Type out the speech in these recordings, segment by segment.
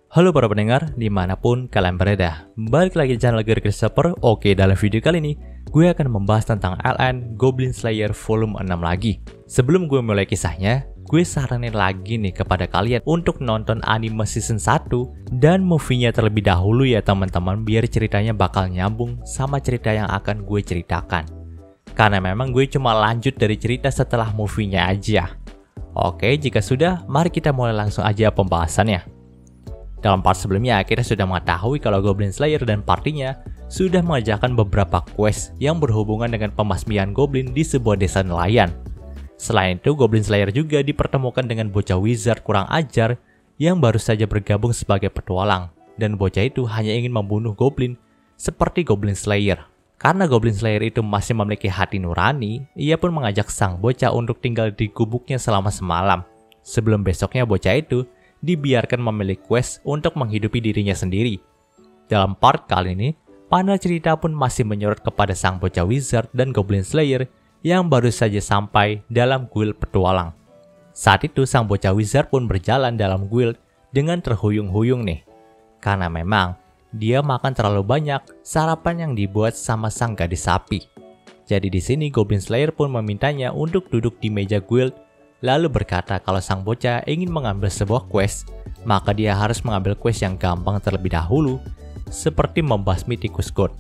Halo para pendengar, dimanapun kalian berada. Balik lagi di channel Gear Christopher. Oke, dalam video kali ini, gue akan membahas tentang LN Goblin Slayer volume 6 lagi. Sebelum gue mulai kisahnya, gue saranin lagi nih kepada kalian untuk nonton anime season 1 dan movie-nya terlebih dahulu ya teman-teman, biar ceritanya bakal nyambung sama cerita yang akan gue ceritakan. Karena memang gue cuma lanjut dari cerita setelah movie-nya aja. Oke, jika sudah, mari kita mulai langsung aja pembahasannya. Dalam part sebelumnya, kita sudah mengetahui kalau Goblin Slayer dan partinya sudah mengerjakan beberapa quest yang berhubungan dengan pembasmian goblin di sebuah desa nelayan. Selain itu, Goblin Slayer juga dipertemukan dengan bocah wizard kurang ajar yang baru saja bergabung sebagai petualang, dan bocah itu hanya ingin membunuh goblin seperti Goblin Slayer. Karena Goblin Slayer itu masih memiliki hati nurani, ia pun mengajak sang bocah untuk tinggal di gubuknya selama semalam. Sebelum besoknya bocah itu dibiarkan memilih quest untuk menghidupi dirinya sendiri. Dalam part kali ini, panel cerita pun masih menyorot kepada sang bocah wizard dan Goblin Slayer yang baru saja sampai dalam guild petualang. Saat itu sang bocah wizard pun berjalan dalam guild dengan terhuyung-huyung nih. Karena memang dia makan terlalu banyak sarapan yang dibuat sama sang gadis sapi. Jadi di sini Goblin Slayer pun memintanya untuk duduk di meja guild, lalu berkata kalau sang bocah ingin mengambil sebuah quest, maka dia harus mengambil quest yang gampang terlebih dahulu, seperti membasmi tikus god.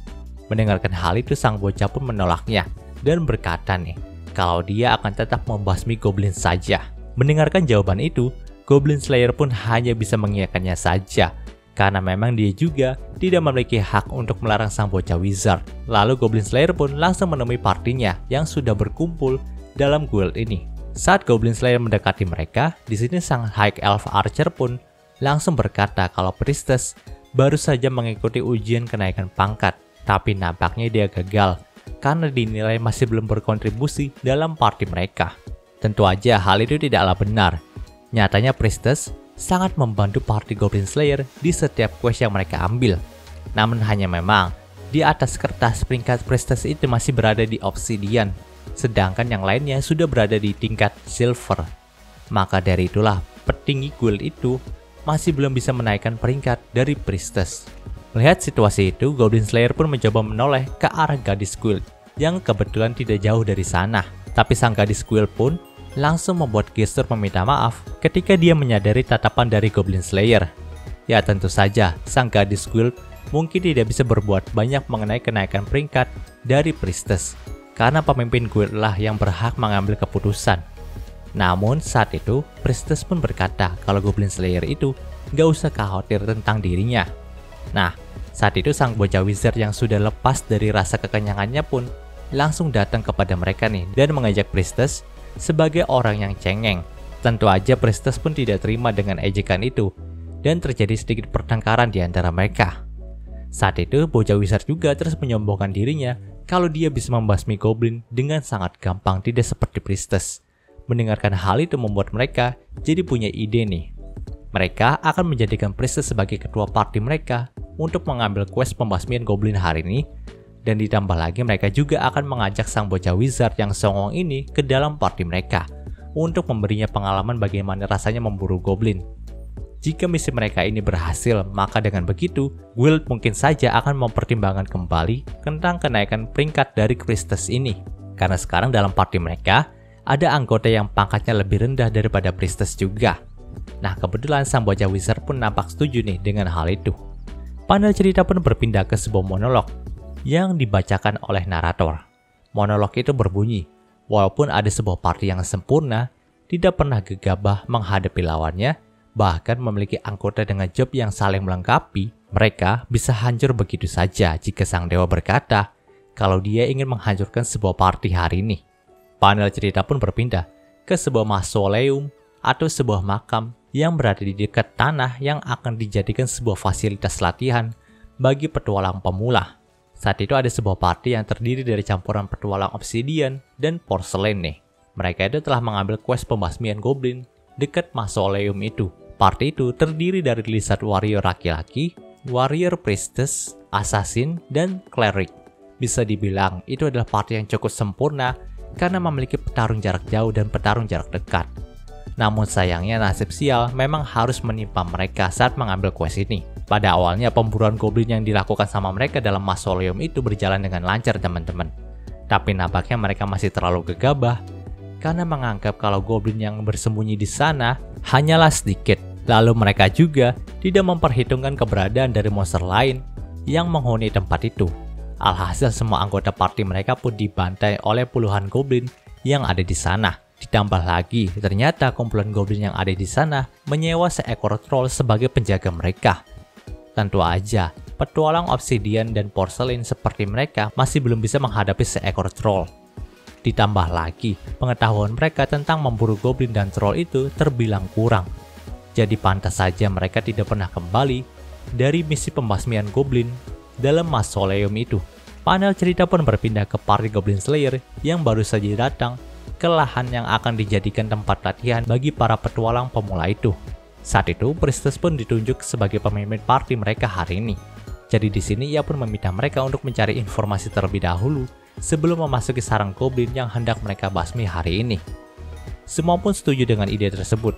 Mendengarkan hal itu, sang bocah pun menolaknya dan berkata nih, kalau dia akan tetap membasmi goblin saja. Mendengarkan jawaban itu, Goblin Slayer pun hanya bisa mengiyakannya saja, karena memang dia juga tidak memiliki hak untuk melarang sang bocah wizard. Lalu Goblin Slayer pun langsung menemui partinya yang sudah berkumpul dalam guild ini. Saat Goblin Slayer mendekati mereka, di sini sang High Elf Archer pun langsung berkata kalau Priestess baru saja mengikuti ujian kenaikan pangkat, tapi nampaknya dia gagal karena dinilai masih belum berkontribusi dalam party mereka. Tentu aja hal itu tidaklah benar. Nyatanya Priestess sangat membantu party Goblin Slayer di setiap quest yang mereka ambil. Namun hanya memang di atas kertas peringkat Priestess itu masih berada di Obsidian, sedangkan yang lainnya sudah berada di tingkat silver. Maka dari itulah petinggi guild itu masih belum bisa menaikkan peringkat dari Priestess. Melihat situasi itu, Goblin Slayer pun mencoba menoleh ke arah gadis guild yang kebetulan tidak jauh dari sana. Tapi sang gadis guild pun langsung membuat gestur meminta maaf ketika dia menyadari tatapan dari Goblin Slayer. Ya tentu saja, sang gadis guild mungkin tidak bisa berbuat banyak mengenai kenaikan peringkat dari Priestess, karena pemimpin guild lah yang berhak mengambil keputusan. Namun saat itu, Priestess pun berkata kalau Goblin Slayer itu gak usah khawatir tentang dirinya. Nah, saat itu sang bocah wizard yang sudah lepas dari rasa kekenyangannya pun langsung datang kepada mereka nih dan mengajak Priestess sebagai orang yang cengeng. Tentu aja Priestess pun tidak terima dengan ejekan itu dan terjadi sedikit pertengkaran di antara mereka. Saat itu, bocah wizard juga terus menyombongkan dirinya kalau dia bisa membasmi goblin dengan sangat gampang, tidak seperti Priestess. Mendengarkan hal itu membuat mereka jadi punya ide nih. Mereka akan menjadikan Priestess sebagai ketua party mereka untuk mengambil quest pembasmian goblin hari ini, dan ditambah lagi mereka juga akan mengajak sang bocah wizard yang songong ini ke dalam party mereka untuk memberinya pengalaman bagaimana rasanya memburu goblin. Jika misi mereka ini berhasil, maka dengan begitu, guild mungkin saja akan mempertimbangkan kembali tentang kenaikan peringkat dari Priestess ini. Karena sekarang dalam party mereka, ada anggota yang pangkatnya lebih rendah daripada Priestess juga. Nah, kebetulan sang bocah wizard pun nampak setuju nih dengan hal itu. Panel cerita pun berpindah ke sebuah monolog yang dibacakan oleh narator. Monolog itu berbunyi, walaupun ada sebuah party yang sempurna, tidak pernah gegabah menghadapi lawannya, bahkan memiliki anggota dengan job yang saling melengkapi, mereka bisa hancur begitu saja jika sang dewa berkata kalau dia ingin menghancurkan sebuah party hari ini. Panel cerita pun berpindah ke sebuah mausoleum atau sebuah makam yang berada di dekat tanah yang akan dijadikan sebuah fasilitas latihan bagi petualang pemula. Saat itu ada sebuah party yang terdiri dari campuran petualang obsidian dan porselen nih. Mereka itu telah mengambil quest pembasmian goblin dekat mausoleum itu. Party itu terdiri dari lizard warrior laki-laki, warrior priestess, assassin, dan cleric. Bisa dibilang itu adalah party yang cukup sempurna karena memiliki petarung jarak jauh dan petarung jarak dekat. Namun sayangnya nasib sial memang harus menimpa mereka saat mengambil quest ini. Pada awalnya pemburuan goblin yang dilakukan sama mereka dalam mausoleum itu berjalan dengan lancar teman-teman. Tapi nampaknya mereka masih terlalu gegabah karena menganggap kalau goblin yang bersembunyi di sana hanyalah sedikit. Lalu mereka juga tidak memperhitungkan keberadaan dari monster lain yang menghuni tempat itu. Alhasil semua anggota party mereka pun dibantai oleh puluhan goblin yang ada di sana. Ditambah lagi, ternyata kumpulan goblin yang ada di sana menyewa seekor troll sebagai penjaga mereka. Tentu aja, petualang obsidian dan porselin seperti mereka masih belum bisa menghadapi seekor troll. Ditambah lagi, pengetahuan mereka tentang memburu goblin dan troll itu terbilang kurang. Jadi pantas saja mereka tidak pernah kembali dari misi pembasmian goblin dalam mausoleum itu. Panel cerita pun berpindah ke party Goblin Slayer yang baru saja datang ke lahan yang akan dijadikan tempat latihan bagi para petualang pemula itu. Saat itu, Priestess pun ditunjuk sebagai pemimpin party mereka hari ini. Jadi di sini ia pun meminta mereka untuk mencari informasi terlebih dahulu sebelum memasuki sarang goblin yang hendak mereka basmi hari ini. Semua pun setuju dengan ide tersebut,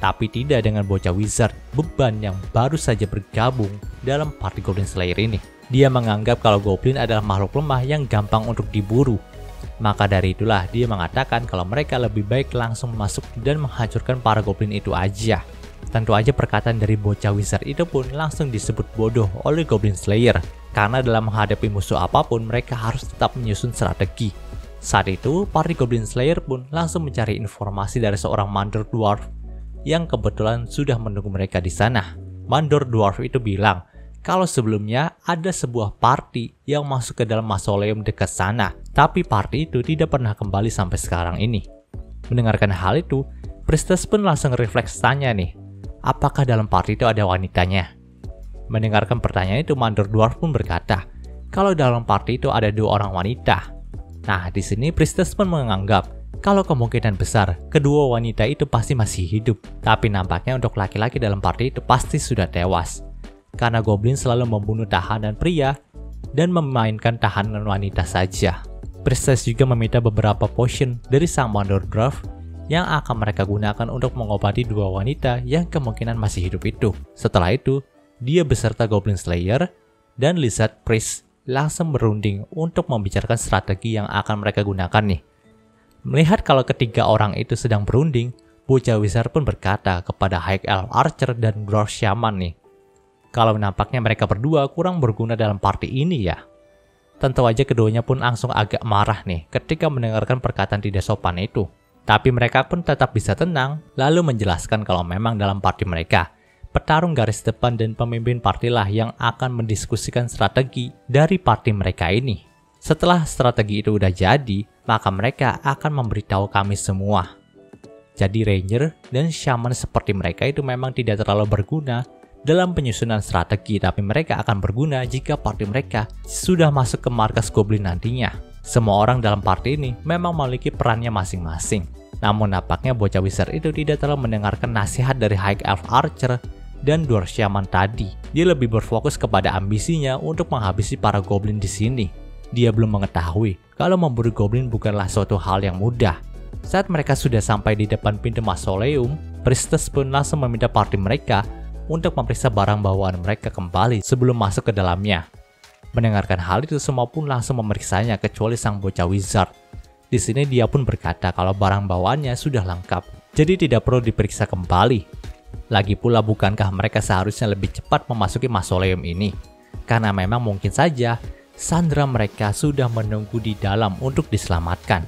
tapi tidak dengan bocah wizard beban yang baru saja bergabung dalam party Goblin Slayer ini. Dia menganggap kalau goblin adalah makhluk lemah yang gampang untuk diburu. Maka dari itulah dia mengatakan kalau mereka lebih baik langsung masuk dan menghancurkan para goblin itu aja. Tentu aja perkataan dari bocah wizard itu pun langsung disebut bodoh oleh Goblin Slayer, karena dalam menghadapi musuh apapun mereka harus tetap menyusun strategi. Saat itu, party Goblin Slayer pun langsung mencari informasi dari seorang mandor dwarf yang kebetulan sudah menunggu mereka di sana. Mandor dwarf itu bilang kalau sebelumnya ada sebuah party yang masuk ke dalam mausoleum dekat sana, tapi party itu tidak pernah kembali sampai sekarang ini. Mendengarkan hal itu, Priestess pun langsung refleks tanya nih, apakah dalam party itu ada wanitanya? Mendengarkan pertanyaan itu, mandor dwarf pun berkata, kalau dalam party itu ada 2 orang wanita. Nah, di sini Priestess pun menganggap kalau kemungkinan besar kedua wanita itu pasti masih hidup. Tapi nampaknya untuk laki-laki dalam party itu pasti sudah tewas. Karena goblin selalu membunuh tahanan pria dan memainkan tahanan wanita saja. Priestess juga meminta beberapa potion dari sang mandor dwarf yang akan mereka gunakan untuk mengobati 2 wanita yang kemungkinan masih hidup itu. Setelah itu, dia beserta Goblin Slayer dan Lizard Priest langsung berunding untuk membicarakan strategi yang akan mereka gunakan nih. Melihat kalau ketiga orang itu sedang berunding, bocah wizard pun berkata kepada High Elf Archer dan Dwarf Shaman nih, kalau nampaknya mereka berdua kurang berguna dalam party ini ya. Tentu aja keduanya pun langsung agak marah nih ketika mendengarkan perkataan tidak sopan itu. Tapi mereka pun tetap bisa tenang, lalu menjelaskan kalau memang dalam party mereka, petarung garis depan dan pemimpin party lah yang akan mendiskusikan strategi dari party mereka ini. Setelah strategi itu udah jadi, maka mereka akan memberitahu kami semua. Jadi Ranger dan Shaman seperti mereka itu memang tidak terlalu berguna dalam penyusunan strategi, tapi mereka akan berguna jika party mereka sudah masuk ke markas Goblin nantinya. Semua orang dalam party ini memang memiliki perannya masing-masing. Namun nampaknya bocah wizard itu tidak terlalu mendengarkan nasihat dari High Elf Archer dan Dwarf Shaman tadi. Dia lebih berfokus kepada ambisinya untuk menghabisi para goblin di sini. Dia belum mengetahui kalau memburu goblin bukanlah suatu hal yang mudah. Saat mereka sudah sampai di depan pintu mausoleum, Priestess pun langsung meminta party mereka untuk memeriksa barang bawaan mereka kembali sebelum masuk ke dalamnya. Mendengarkan hal itu, semua pun langsung memeriksanya kecuali sang bocah wizard. Di sini dia pun berkata kalau barang bawaannya sudah lengkap, jadi tidak perlu diperiksa kembali. Lagi pula bukankah mereka seharusnya lebih cepat memasuki mausoleum ini? Karena memang mungkin saja sandera mereka sudah menunggu di dalam untuk diselamatkan.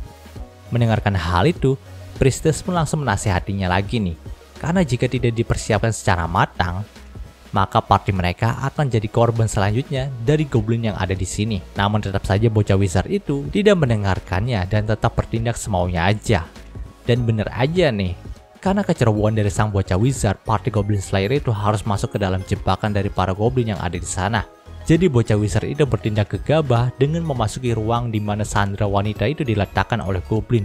Mendengarkan hal itu, Priestess pun langsung menasihatinya lagi nih. Karena jika tidak dipersiapkan secara matang, maka party mereka akan jadi korban selanjutnya dari goblin yang ada di sini. Namun tetap saja bocah wizard itu tidak mendengarkannya dan tetap bertindak semaunya aja. Dan bener aja nih, karena kecerobohan dari sang bocah wizard, party Goblin Slayer itu harus masuk ke dalam jebakan dari para goblin yang ada di sana. Jadi bocah wizard itu bertindak gegabah dengan memasuki ruang di mana sandera wanita itu diletakkan oleh goblin.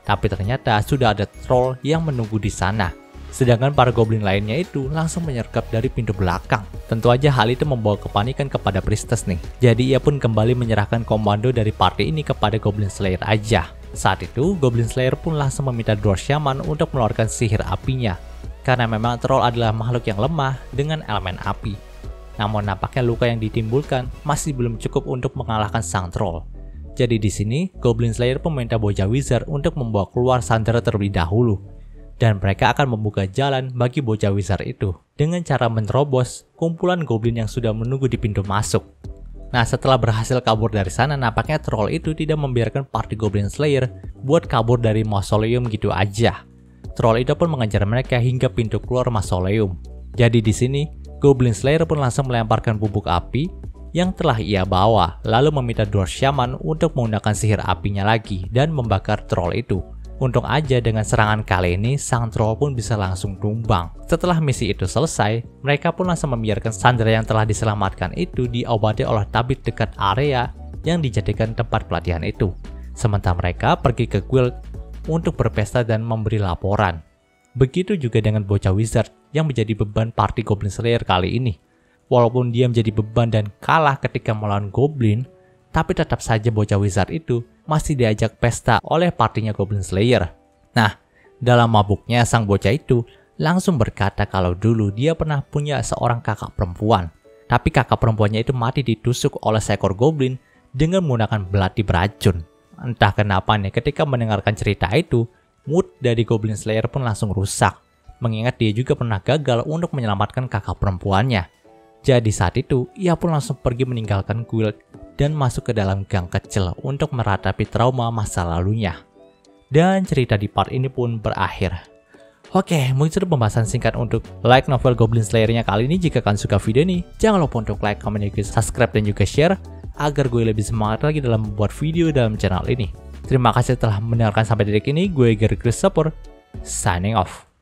Tapi ternyata sudah ada troll yang menunggu di sana. Sedangkan para goblin lainnya itu langsung menyergap dari pintu belakang. Tentu aja hal itu membawa kepanikan kepada Priestess nih. Jadi ia pun kembali menyerahkan komando dari party ini kepada Goblin Slayer aja. Saat itu, Goblin Slayer pun langsung meminta Dwarf Shaman untuk mengeluarkan sihir apinya, karena memang troll adalah makhluk yang lemah dengan elemen api. Namun nampaknya luka yang ditimbulkan masih belum cukup untuk mengalahkan sang troll. Jadi di sini, Goblin Slayer pun meminta bocah wizard untuk membawa keluar Sandra terlebih dahulu. Dan mereka akan membuka jalan bagi bocah wizard itu dengan cara menerobos kumpulan goblin yang sudah menunggu di pintu masuk. Nah, setelah berhasil kabur dari sana, nampaknya troll itu tidak membiarkan party Goblin Slayer buat kabur dari mausoleum gitu aja. Troll itu pun mengejar mereka hingga pintu keluar mausoleum. Jadi di sini, Goblin Slayer pun langsung melemparkan bubuk api yang telah ia bawa, lalu meminta Dwarf Shaman untuk menggunakan sihir apinya lagi dan membakar troll itu. Untung aja dengan serangan kali ini, sang troll pun bisa langsung tumbang. Setelah misi itu selesai, mereka pun langsung membiarkan Sandra yang telah diselamatkan itu diobati oleh tabib dekat area yang dijadikan tempat pelatihan itu. Sementara mereka pergi ke guild untuk berpesta dan memberi laporan. Begitu juga dengan bocah wizard yang menjadi beban party Goblin Slayer kali ini. Walaupun dia menjadi beban dan kalah ketika melawan goblin, tapi tetap saja bocah wizard itu masih diajak pesta oleh partinya Goblin Slayer. Nah, dalam mabuknya sang bocah itu langsung berkata kalau dulu dia pernah punya seorang kakak perempuan. Tapi kakak perempuannya itu mati ditusuk oleh seekor goblin dengan menggunakan belati beracun. Entah kenapa nih, ketika mendengarkan cerita itu, mood dari Goblin Slayer pun langsung rusak. Mengingat dia juga pernah gagal untuk menyelamatkan kakak perempuannya. Jadi saat itu, ia pun langsung pergi meninggalkan guild dan masuk ke dalam gang kecil untuk meratapi trauma masa lalunya. Dan cerita di part ini pun berakhir. Oke, mungkin itu pembahasan singkat untuk light novel Goblin Slayer-nya kali ini. Jika kalian suka video ini, jangan lupa untuk like, comment, subscribe, dan juga share agar gue lebih semangat lagi dalam membuat video dalam channel ini. Terima kasih telah mendengarkan sampai detik ini. Gue Gary Christopher, signing off.